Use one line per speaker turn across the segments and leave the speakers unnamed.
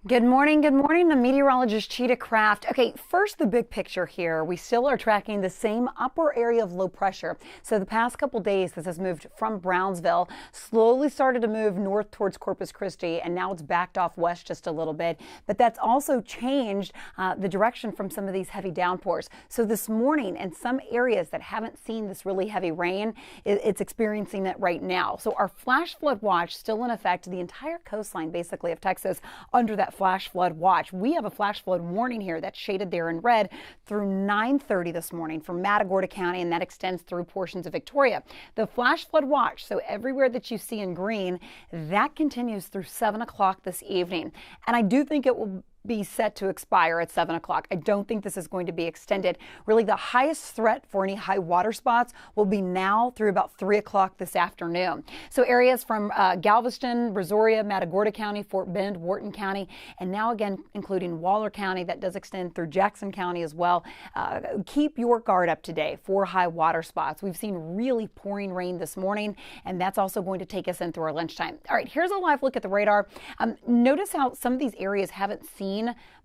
Good morning. Good morning. The meteorologist Cheetah Craft. Okay, first the big picture here. We still are tracking the same upper area of low pressure. So the past couple days, this has moved from Brownsville, slowly started to move north towards Corpus Christi, and now it's backed off west just a little bit. But that's also changed the direction from some of these heavy downpours. So this morning, in some areas that haven't seen this really heavy rain, it's experiencing it right now. So our flash flood watch still in effect. The entire coastline, basically, of Texas under that flash flood watch. We have a flash flood warning here that's shaded there in red through 9:30 this morning for Matagorda County, and that extends through portions of Victoria. The flash flood watch, so everywhere that you see in green, that continues through 7 o'clock this evening. And I do think it will be set to expire at 7 o'clock. I don't think this is going to be extended. Really, the highest threat for any high water spots will be now through about 3 o'clock this afternoon. So areas from Galveston, Brazoria, Matagorda County, Fort Bend, Wharton County, and now again including Waller County, that does extend through Jackson County as well. Keep your guard up today for high water spots. We've seen really pouring rain this morning, and that's also going to take us in through our lunchtime. All right, here's a live look at the radar. Notice how some of these areas haven't seen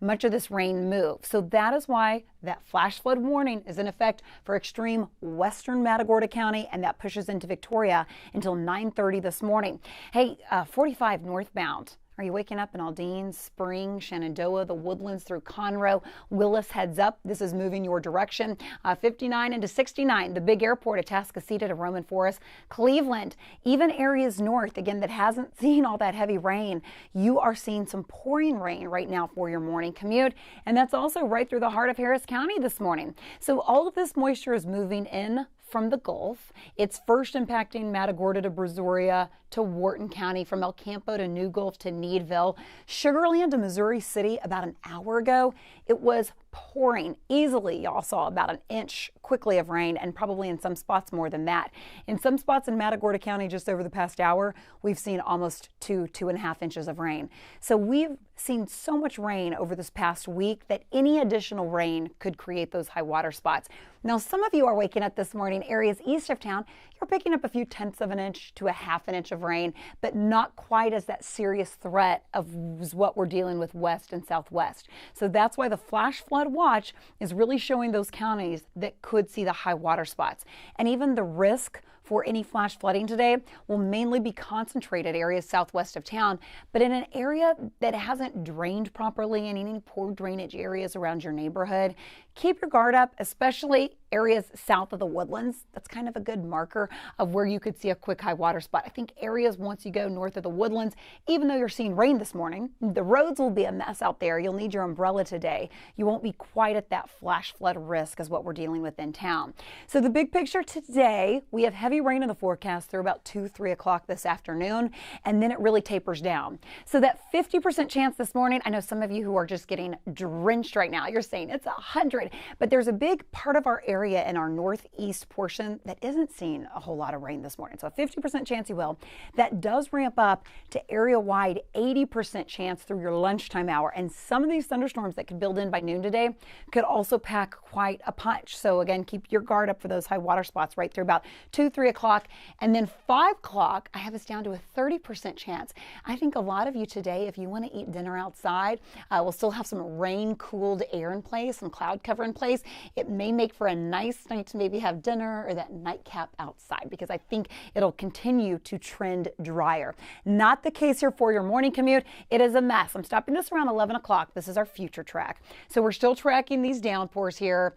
much of this rain move. So that is why that flash flood warning is in effect for extreme western Matagorda County, and that pushes into Victoria until 9:30 this morning. Hey, 45 northbound. Are you waking up in Aldine, Spring, Shenandoah, the Woodlands through Conroe? Willis, heads up. This is moving your direction. 59 into 69, the big airport, Atascocita to Roman Forest, Cleveland, even areas north, again, that hasn't seen all that heavy rain. You are seeing some pouring rain right now for your morning commute, and that's also right through the heart of Harris County this morning. So all of this moisture is moving in from the Gulf. It's first impacting Matagorda to Brazoria to Wharton County, from El Campo to New Gulf to Needville. Sugar Land to Missouri City about an hour ago, it was pouring easily. Y'all saw about an inch quickly of rain, and probably in some spots more than that. In some spots in Matagorda County just over the past hour, we've seen almost 2.5 inches of rain. So we've seen so much rain over this past week that any additional rain could create those high water spots. Now, some of you are waking up this morning, areas east of town, you're picking up a few tenths of an inch to a half an inch of rain, but not quite as that serious threat of what we're dealing with west and southwest. So that's why the flash flood watch is really showing those counties that could see the high water spots. And even the risk for any flash flooding today will mainly be concentrated areas southwest of town, but in an area that hasn't drained properly, in any poor drainage areas around your neighborhood. Keep your guard up, especially areas south of the Woodlands. That's kind of a good marker of where you could see a quick high water spot. I think areas once you go north of the Woodlands, even though you're seeing rain this morning, the roads will be a mess out there. You'll need your umbrella today. You won't be quite at that flash flood risk as what we're dealing with in town. So the big picture today, we have heavy rain in the forecast through about 2-3 o'clock this afternoon, and then it really tapers down. So that 50% chance this morning, I know some of you who are just getting drenched right now, you're saying it's 100, but there's a big part of our area in our northeast portion that isn't seeing a whole lot of rain this morning. So a 50% chance you will. That does ramp up to area-wide 80% chance through your lunchtime hour, and some of these thunderstorms that could build in by noon today could also pack quite a punch. So again, keep your guard up for those high water spots right through about 2-3 o'clock, and then 5 o'clock, I have us down to a 30% chance. I think a lot of you today, if you want to eat dinner outside, we'll still have some rain-cooled air in place, some cloud cover in place. It may make for a nice night to maybe have dinner or that nightcap outside, because I think it'll continue to trend drier. Not the case here for your morning commute. It is a mess. I'm stopping this around 11 o'clock. This is our future track. So we're still tracking these downpours here.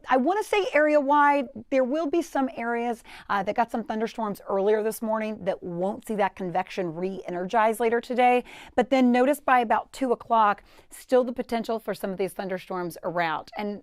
I want to say area-wide, there will be some areas that got some thunderstorms earlier this morning that won't see that convection re-energize later today. But then notice by about 2 o'clock, still the potential for some of these thunderstorms around. And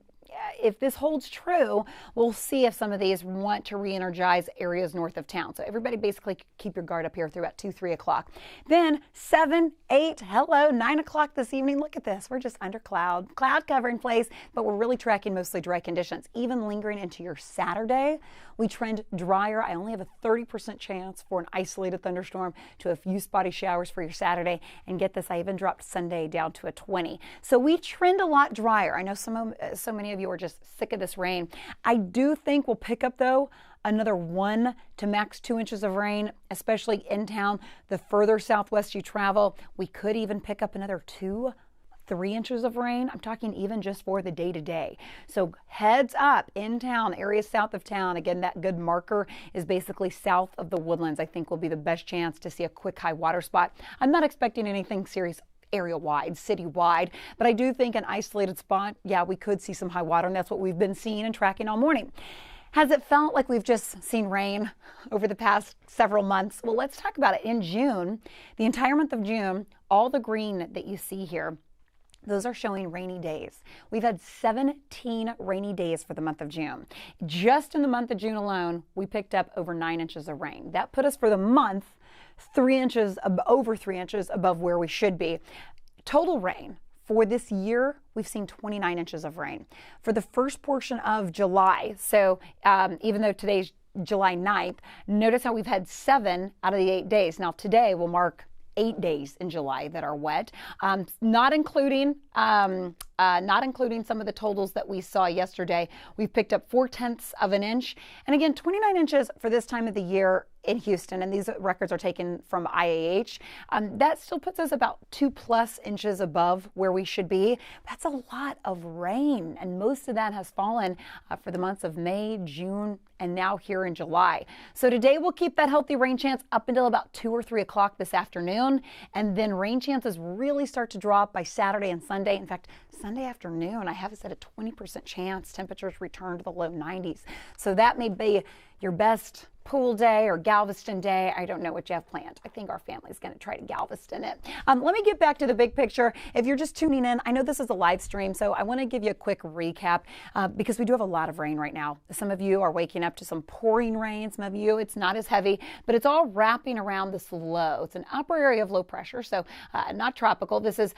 if this holds true, we'll see if some of these want to re-energize areas north of town. So everybody basically keep your guard up here through about 2-3 o'clock. Then 7, 8, 9 o'clock this evening. Look at this. We're just under cloud cover in place, but we're really tracking mostly dry conditions. Even lingering into your Saturday, we trend drier. I only have a 30% chance for an isolated thunderstorm to a few spotty showers for your Saturday. And get this, I even dropped Sunday down to a 20. So we trend a lot drier. I know so many of you are just sick of this rain. I do think we'll pick up, though, another 1 to max 2 inches of rain, especially in town. The further southwest you travel, we could even pick up another 2-3 inches of rain. I'm talking even just for the day-to-day. So heads up in town, areas south of town. Again, that good marker is basically south of the Woodlands. I think will be the best chance to see a quick high water spot. I'm not expecting anything serious area-wide, city-wide, but I do think an isolated spot, yeah, we could see some high water, and that's what we've been seeing and tracking all morning. Has it felt like we've just seen rain over the past several months? Well, let's talk about it. In June, the entire month of June, all the green that you see here, those are showing rainy days. We've had 17 rainy days for the month of June. Just in the month of June alone, we picked up over 9 inches of rain. That put us for the month 3 inches, over 3 inches above where we should be. Total rain for this year, we've seen 29 inches of rain. For the first portion of July, so even though today's July 9th, notice how we've had 7 out of the 8 days. Now today will mark 8 days in July that are wet, not including some of the totals that we saw yesterday. We've picked up 0.4 of an inch, and again, 29 inches for this time of the year in Houston, and these records are taken from IAH. That still puts us about 2+ inches above where we should be. That's a lot of rain, and most of that has fallen for the months of May, June, and now here in July. So today we'll keep that healthy rain chance up until about 2 or 3 o'clock this afternoon, and then rain chances really start to drop by Saturday and Sunday. In fact, Sunday afternoon, I have it set a 20% chance. Temperatures return to the low 90s. So that may be your best pool day or Galveston day. I don't know what you have planned. I think our family's going to try to Galveston it. Let me get back to the big picture. If you're just tuning in, I know this is a live stream, so I want to give you a quick recap because we do have a lot of rain right now. Some of you are waking up to some pouring rain. Some of you, it's not as heavy, but it's all wrapping around this low. It's an upper area of low pressure, so not tropical. This is,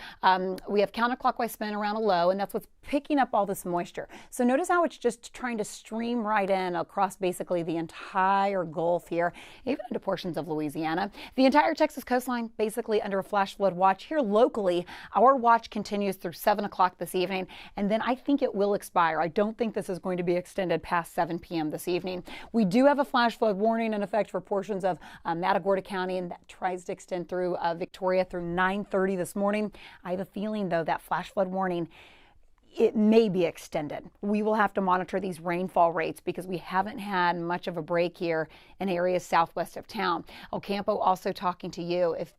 we have counterclockwise spin around a low, and that's what's picking up all this moisture. So notice how it's just trying to stream right in across basically the entire Gulf here, even into portions of Louisiana. The entire Texas coastline basically under a flash flood watch. Here locally, our watch continues through 7 o'clock this evening, and then I think it will expire. I don't think this is going to be extended past 7 p.m. this evening. We do have a flash flood warning in effect for portions of Matagorda County, and that tries to extend through Victoria through 9:30 this morning. I have a feeling, though, that flash flood warning, it may be extended. We will have to monitor these rainfall rates because we haven't had much of a break here in areas southwest of town. Ocampo also talking to you. If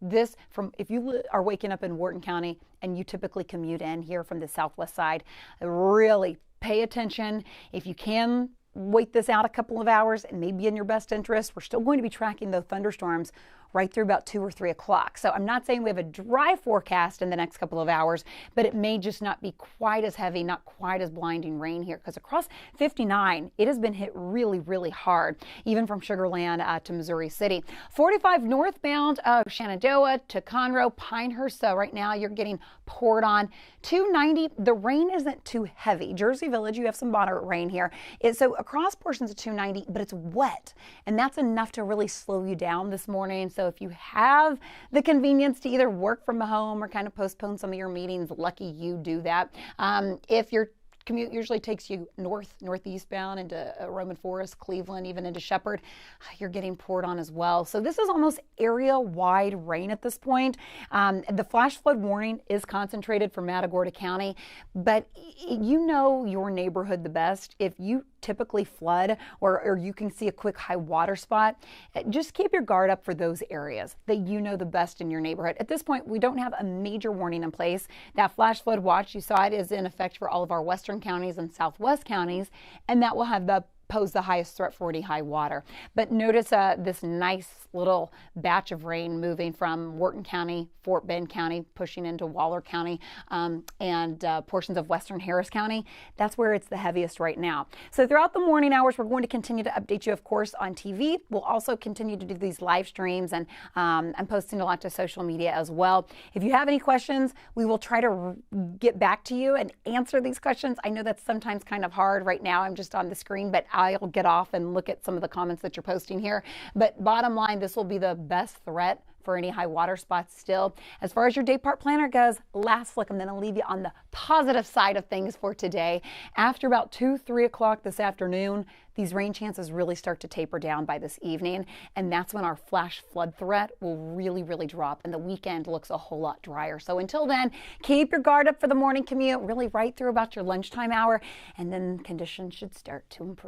you are waking up in Wharton County and you typically commute in here from the southwest side, really pay attention. If you can wait this out a couple of hours, it may be in your best interest. We're still going to be tracking those thunderstorms right through about 2 or 3 o'clock. So I'm not saying we have a dry forecast in the next couple of hours, but it may just not be quite as heavy, not quite as blinding rain here, because across 59, it has been hit really, really hard, even from Sugar Land to Missouri City. 45 northbound Shenandoah to Conroe, Pinehurst. So right now you're getting poured on. 290, the rain isn't too heavy. Jersey Village, you have some moderate rain here. So across portions of 290, but it's wet, and that's enough to really slow you down this morning. So if you have the convenience to either work from home or kind of postpone some of your meetings, lucky you do that. If your commute usually takes you northeast bound into Roman Forest, Cleveland, even into Shepherd, you're getting poured on as well. So this is almost area-wide rain at this point. The flash flood warning is concentrated for Matagorda County, but you know your neighborhood the best. If you typically flood or you can see a quick high water spot, just keep your guard up for those areas that you know the best in your neighborhood. At this point, we don't have a major warning in place. That flash flood watch, you saw it, is in effect for all of our western counties and southwest counties, and that will have pose the highest threat for any high water. But notice this nice little batch of rain moving from Wharton County, Fort Bend County, pushing into Waller County, and portions of western Harris County. That's where it's the heaviest right now. So throughout the morning hours, we're going to continue to update you, of course, on TV. We'll also continue to do these live streams, and I'm posting a lot to social media as well. If you have any questions, we will try to get back to you and answer these questions. I know that's sometimes kind of hard right now. I'm just on the screen, but I'll get off and look at some of the comments that you're posting here. But bottom line, this will be the best threat for any high water spots still. As far as your day part planner goes, last look, I'm going to leave you on the positive side of things for today. After about 2-3 o'clock this afternoon, these rain chances really start to taper down by this evening, and that's when our flash flood threat will really drop, and the weekend looks a whole lot drier. So until then, keep your guard up for the morning commute, really right through about your lunchtime hour, and then conditions should start to improve.